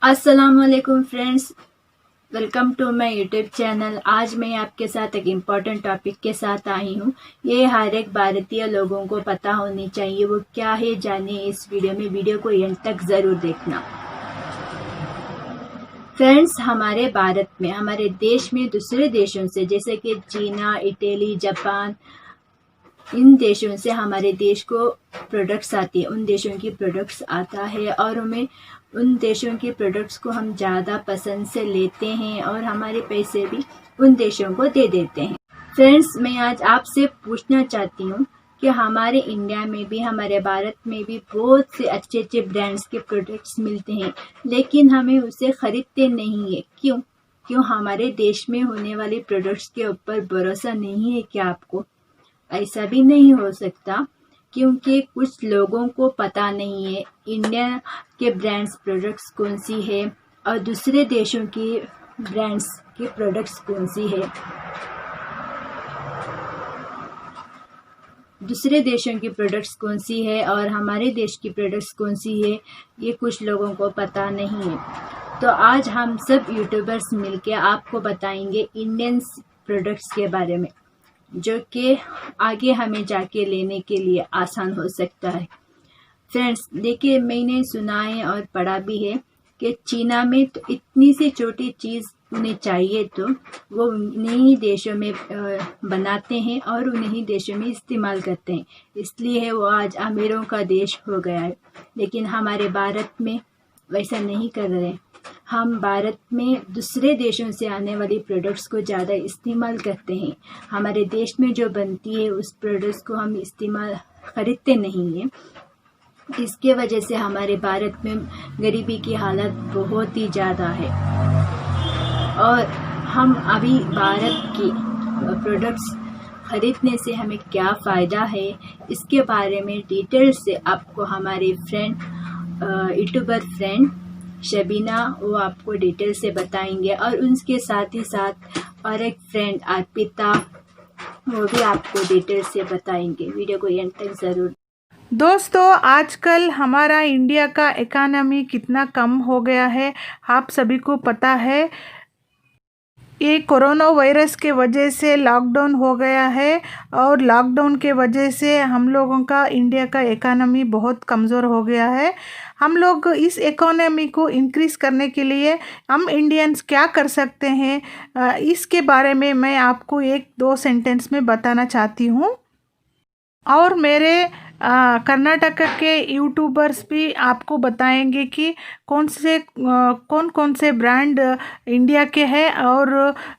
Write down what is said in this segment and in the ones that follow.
अस्सलामुअलैकुम friends, welcome to my YouTube channel. आज मैं आपके साथ एक इम्पॉर्टेंट टॉपिक के साथ आई हूँ। ये हर एक भारतीय लोगों को पता होनी चाहिए। वो क्या है जानिए इस वीडियो में। वीडियो को एंड तक ज़रूर देखना। फ्रेंड्स, हमारे भारत में, हमारे देश में दूसरे देशों से जैसे कि चीना, इटली, जापान, इन देशों से हमारे देश को प्रोडक्ट्स आती है। उन देशों की प्रोडक्ट्स आता है और हमें उन देशों की प्रोडक्ट्स को हम ज़्यादा पसंद से लेते हैं और हमारे पैसे भी उन देशों को दे देते हैं। फ्रेंड्स, मैं आज आपसे पूछना चाहती हूँ कि हमारे इंडिया में भी, हमारे भारत में भी बहुत से अच्छे अच्छे ब्रांड्स के प्रोडक्ट्स मिलते हैं, लेकिन हमें उसे खरीदते नहीं है। क्यों हमारे देश में होने वाली प्रोडक्ट्स के ऊपर भरोसा नहीं है क्या आपको? ऐसा भी नहीं हो सकता, क्योंकि कुछ लोगों को पता नहीं है इंडिया के ब्रांड्स प्रोडक्ट्स कौन सी है और दूसरे देशों की ब्रांड्स के प्रोडक्ट्स कौन सी है। दूसरे देशों की प्रोडक्ट्स कौन सी है और हमारे देश की प्रोडक्ट्स कौन सी है, ये कुछ लोगों को पता नहीं है। तो आज हम सब यूट्यूबर्स मिलके आपको बताएंगे इंडियन प्रोडक्ट्स के बारे में, जो कि आगे हमें जाके लेने के लिए आसान हो सकता है। फ्रेंड्स, देखिए, मैंने सुना है और पढ़ा भी है कि चीना में तो इतनी सी छोटी चीज़ उन्हें चाहिए तो वो उन्हीं ही देशों में बनाते हैं और उन्हीं ही देशों में इस्तेमाल करते हैं। इसलिए वो आज अमीरों का देश हो गया है। लेकिन हमारे भारत में वैसा नहीं कर रहे। हम भारत में दूसरे देशों से आने वाली प्रोडक्ट्स को ज़्यादा इस्तेमाल करते हैं। हमारे देश में जो बनती है उस प्रोडक्ट्स को हम खरीदते नहीं हैं। इसके वजह से हमारे भारत में गरीबी की हालत बहुत ही ज़्यादा है और हम अभी भारत की प्रोडक्ट्स खरीदने से हमें क्या फ़ायदा है, इसके बारे में डिटेल से आपको हमारे यूट्यूबर फ्रेंड शबीना, वो आपको डिटेल से बताएंगे। और उनके साथ ही साथ और एक फ्रेंड अर्पिता, वो भी आपको डिटेल से बताएंगे। वीडियो को एंड तक ज़रूर। दोस्तों, आजकल हमारा इंडिया का इकोनॉमी कितना कम हो गया है, आप सभी को पता है। ये कोरोना वायरस के वजह से लॉकडाउन हो गया है और लॉकडाउन के वजह से हम लोगों का इंडिया का इकोनॉमी बहुत कमज़ोर हो गया है। हम लोग इस इकोनॉमी को इंक्रीज़ करने के लिए हम इंडियंस क्या कर सकते हैं, इसके बारे में मैं आपको एक दो सेंटेंस में बताना चाहती हूँ। और मेरे कर्नाटक के यूट्यूबर्स भी आपको बताएंगे कि कौन कौन से ब्रांड इंडिया के हैं और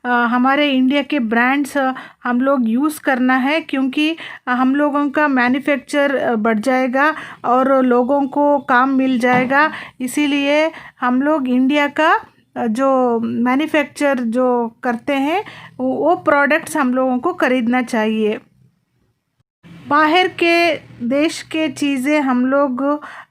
हमारे इंडिया के ब्रांड्स हम लोग यूज़ करना है, क्योंकि हम लोगों का मैन्युफैक्चर बढ़ जाएगा और लोगों को काम मिल जाएगा। इसीलिए हम लोग इंडिया का जो मैन्युफैक्चर जो करते हैं वो प्रोडक्ट्स हम लोगों को खरीदना चाहिए। बाहर के देश के चीज़ें हम लोग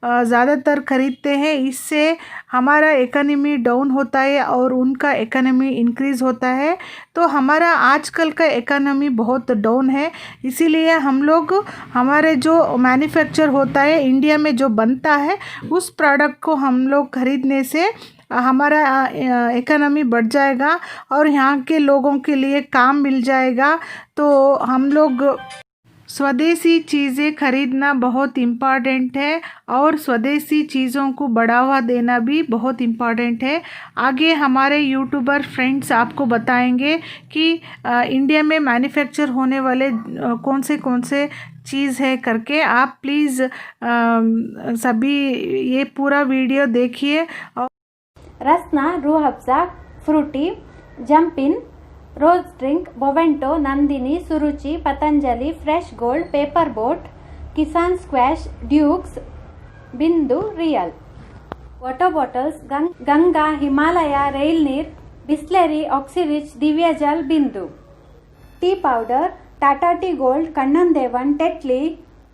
ज़्यादातर ख़रीदते हैं, इससे हमारा इकोनॉमी डाउन होता है और उनका इकोनॉमी इंक्रीज़ होता है। तो हमारा आजकल का इकोनॉमी बहुत डाउन है, इसीलिए हम लोग हमारे जो मैन्युफैक्चर होता है इंडिया में जो बनता है उस प्रोडक्ट को हम लोग ख़रीदने से हमारा इकोनॉमी बढ़ जाएगा और यहाँ के लोगों के लिए काम मिल जाएगा। तो हम लोग स्वदेशी चीज़ें खरीदना बहुत इम्पॉर्टेंट है और स्वदेशी चीज़ों को बढ़ावा देना भी बहुत इम्पॉर्टेंट है। आगे हमारे यूट्यूबर फ्रेंड्स आपको बताएंगे कि इंडिया में मैन्युफैक्चर होने वाले कौन से चीज़ है करके। आप प्लीज़ सभी ये पूरा वीडियो देखिए। Rasna, Rooh Afza, Frooti, Jumpin, Rose Drink, Bovonto, Nandini, Suruchi, Patanjali, Fresh Gold, Paper Boat, Kissan Squash, Dukes, Bindu, Real. Water bottles, Ganga, Himalaya, Rail Neer, Bisleri, Oxyrich, Divya Jal, Bindu. Tea powder, Tata Tea Gold, Kannan Devan, Tetley,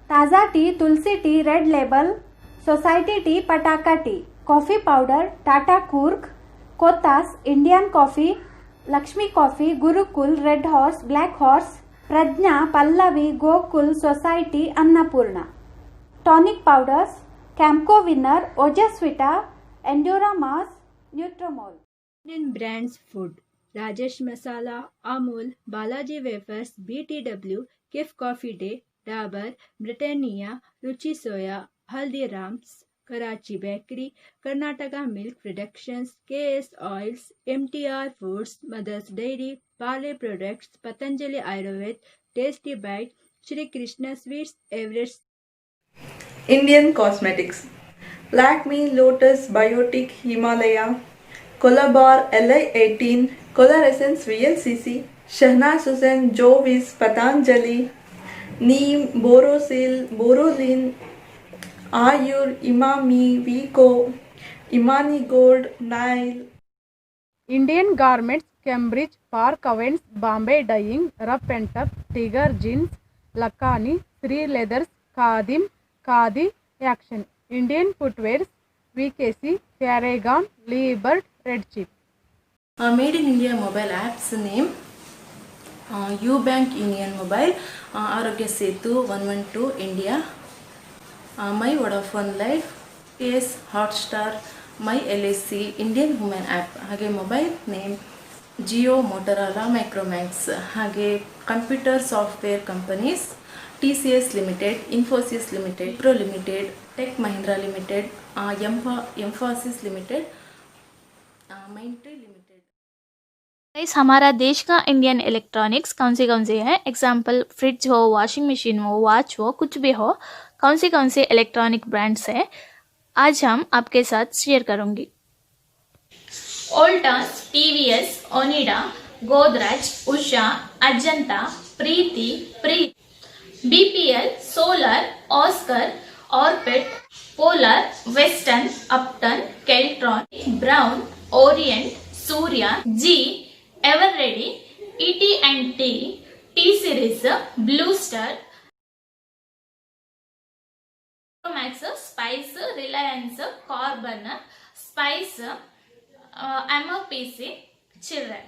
Taaza Tea, Tulsi Tea, Red Label, Society Tea, Pataka Tea. Coffee powder, Tata Coorg, Kothas, Indian Coffee, Lakshmi Coffee, Gurukul, Red Horse, Black Horse, Pragya, Pallavi, Gokul, Society, Annapurna. Tonic powders, Campco Winner, Ojasvita, Endura Mass, Nutromalt. Indian brands food: Rajesh Masala, Amul, Balaji Wafers, BTW, cafe coffee day, Dabur, Britannia, Ruchi Soya, Haldirams, Karachi Bakery, Karnataka Milk Productions, KS oils, MTR Foods, Mother's Dairy, Parle Products, Patanjali Ayurveda, Tasty Bite, Shri Krishna Sweets, Everest. Indian Cosmetics: Lakme, Lotus, Biotic, Himalaya, Colabar, LI18, Color Essence VLCC, Shahnaz Hussain, Jovis, Patanjali, Neem, Borosil, Borolin, Ayur, Imami, Vico, Imani Gold, Nile. Indian Garments, Cambridge, Park Avens, Bombay Dyeing, Rough and Tough, Tiger Jeans, Lakhani, Sri Leathers, Khadim, Khadi, Action. Indian Footwears, VKC, Paragon, Liebert, Red Chip. Made in India mobile apps name Ubank Union Mobile, Arogya Setu 112 India, My Vodafone Life, KS Hotstar, My LSC, Indian Women app. ಹಾಗೆ mobile name Jio, Motorola, Micromax. ಹಾಗೆ computer software companies TCS Limited, Infosys Limited, Wipro Limited, Tech Mahindra Limited, Mphasis Limited, Mindtree Limited. Guys, हमारा देश का Indian electronics कौन से हैं? Example, fridge हो, washing machine हो, वॉच हो, कुछ भी हो, कौन से इलेक्ट्रॉनिक ब्रांड्स हैं आज हम आपके साथ शेयर करूंगी। Voltas, TVS, Onida, Godrej, Usha, Ajanta, Preethi, BPL, Solar, Oscar, Orbit, Polar, Western, Uptron, Keltron, Brown, Orient, Surya, जी, Eveready, ET&T, T Series, Blue Star, Max, Spice, Reliance, Karbonn, Spice, MOPC, Children,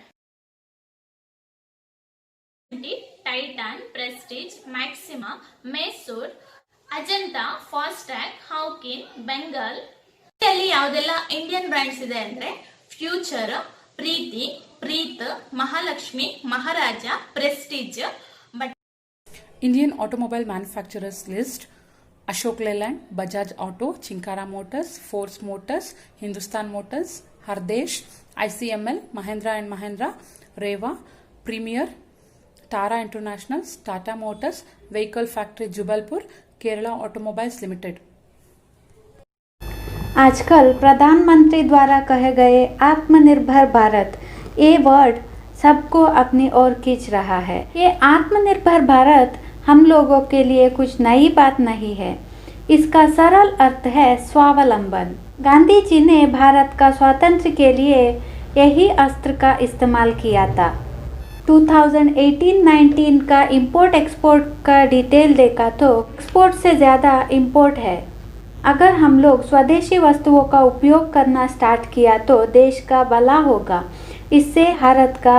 Titan, Prestige, Maxima, Mysore, Ajanta, FASTag, Hawkins, Bengal. ಇಲ್ಲಿ ಯಾವುದೆಲ್ಲ ಇಂಡಿಯನ್ ಬ್ರಾಂಡ್ಸ್ ಇದೆ ಅಂದ್ರೆ future, Preethi, Preeth, Mahalakshmi, Maharaja, Prestige. But Indian automobile manufacturers list: Ashok Leyland, Bajaj Auto, Chinkara Motors, Force Motors, Hindustan Motors, Hardesh, ICML, Mahindra and Mahindra, Reva, Premier, Tara International, Tata Motors, Vehicle Factory Jubalpur, Kerala Automobiles Limited. आजकल प्रधानमंत्री द्वारा कहे गए आत्मनिर्भर भारत, ये word सबको अपनी ओर खींच रहा है। ये आत्मनिर्भर भारत हम लोगों के लिए कुछ नई बात नहीं है। इसका सरल अर्थ है स्वावलंबन। गांधी जी ने भारत का स्वातंत्र्य के लिए यही अस्त्र का इस्तेमाल किया था। 2018-19 का इंपोर्ट एक्सपोर्ट का डिटेल देखा तो एक्सपोर्ट से ज़्यादा इंपोर्ट है। अगर हम लोग स्वदेशी वस्तुओं का उपयोग करना स्टार्ट किया तो देश का भला होगा। इससे भारत का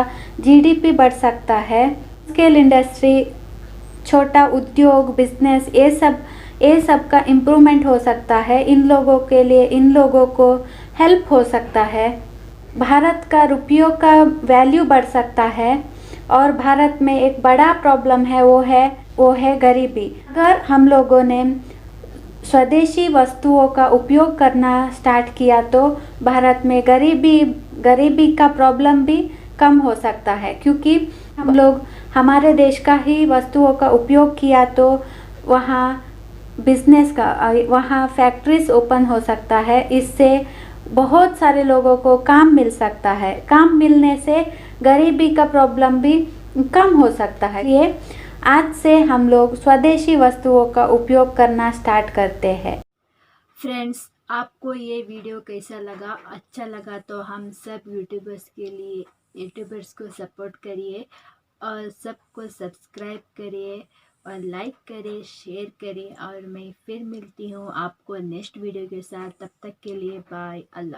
GDP बढ़ सकता है। स्केल इंडस्ट्री, छोटा उद्योग, बिजनेस, ये सब का इम्प्रूवमेंट हो सकता है। इन लोगों के लिए इन लोगों को हेल्प हो सकता है। भारत का रुपयों का वैल्यू बढ़ सकता है। और भारत में एक बड़ा प्रॉब्लम है, वो है गरीबी। अगर हम लोगों ने स्वदेशी वस्तुओं का उपयोग करना स्टार्ट किया तो भारत में गरीबी का प्रॉब्लम भी कम हो सकता है, क्योंकि हम लोग हमारे देश का ही वस्तुओं का उपयोग किया तो वहाँ फैक्ट्रीज ओपन हो सकता है। इससे बहुत सारे लोगों को काम मिल सकता है। काम मिलने से गरीबी का प्रॉब्लम भी कम हो सकता है। ये आज से हम लोग स्वदेशी वस्तुओं का उपयोग करना स्टार्ट करते हैं। फ्रेंड्स, आपको ये वीडियो कैसा लगा? अच्छा लगा तो हम सब यूट्यूबर्स को सपोर्ट करिए और सबको सब्सक्राइब करिए और लाइक करिए, शेयर करिए। और मैं फिर मिलती हूँ आपको नेक्स्ट वीडियो के साथ। तब तक के लिए बाय। अल्लाह।